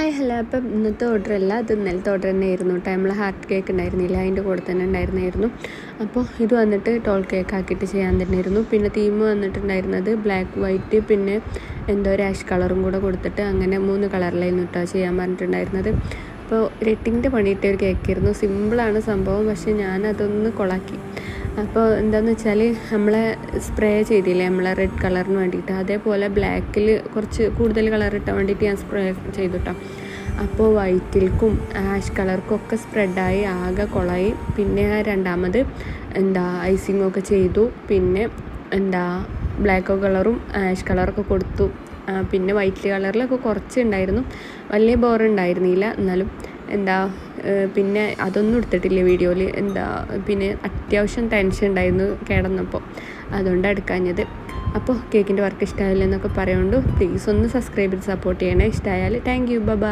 Hi hello. അപ്പം ഇന്നത്തെ ഓർഡറല്ല, അത് ഇന്നലത്തെ ഓർഡർ തന്നെയായിരുന്നു കേട്ടോ. നമ്മൾ ഹാർട്ട് കേക്ക് ഉണ്ടായിരുന്നില്ല, അതിൻ്റെ കൂടെ തന്നെ ഉണ്ടായിരുന്നായിരുന്നു. അപ്പോൾ ഇത് വന്നിട്ട് ടോൾ കേക്ക് ആക്കിയിട്ട് ചെയ്യാൻ തന്നെയായിരുന്നു. പിന്നെ തീം വന്നിട്ടുണ്ടായിരുന്നത് ബ്ലാക്ക് വൈറ്റ് പിന്നെ എന്തോ ഒരു ആഷ് കളറും കൂടെ കൊടുത്തിട്ട് അങ്ങനെ 3 കളറിലായിരുന്നു കേട്ടോ ചെയ്യാൻ പറഞ്ഞിട്ടുണ്ടായിരുന്നത്. അപ്പോൾ റെട്ടിൻ്റെ പണിയിട്ട ഒരു കേക്കായിരുന്നു. സിമ്പിളാണ് സംഭവം, പക്ഷേ ഞാനതൊന്ന് കൊളാക്കി. അപ്പോൾ എന്താണെന്ന് വെച്ചാൽ നമ്മളെ സ്പ്രേ ചെയ്തില്ലേ നമ്മളെ റെഡ് കളറിന് വേണ്ടിയിട്ട്, അതേപോലെ ബ്ലാക്കിൽ കുറച്ച് കൂടുതൽ കളർ ഇട്ടാൻ വേണ്ടിയിട്ട് ഞാൻ സ്പ്രേ ചെയ്തു കേട്ടോ. അപ്പോൾ വൈറ്റിൽക്കും ആഷ് കളർക്കും ഒക്കെ സ്പ്രെഡായി ആകെ കൊളായി. പിന്നെ രണ്ടാമത് ഐസിങ്ങൊക്കെ ചെയ്തു. പിന്നെ ബ്ലാക്ക് കളറും ആഷ് കളറൊക്കെ കൊടുത്തു. പിന്നെ വൈറ്റ് കളറിലൊക്കെ കുറച്ച് ഉണ്ടായിരുന്നു, വലിയ ബോറുണ്ടായിരുന്നില്ല. എന്നാലും പിന്നെ അതൊന്നും എടുത്തിട്ടില്ല വീഡിയോയിൽ. പിന്നെ അത്യാവശ്യം ടെൻഷൻ ഉണ്ടായിരുന്നു കിടന്നപ്പോൾ, അതുകൊണ്ട് എടുക്കാഞ്ഞത്. അപ്പോൾ കേക്കിൻ്റെ വർക്ക് ഇഷ്ടമായില്ല എന്നൊക്കെ പറയുകൊണ്ട് പ്ലീസ് ഒന്ന് സബ്സ്ക്രൈബ് ചെയ്ത് സപ്പോർട്ട് ചെയ്യണേ. ഇഷ്ടമായാൽ താങ്ക് യു, ബൈ.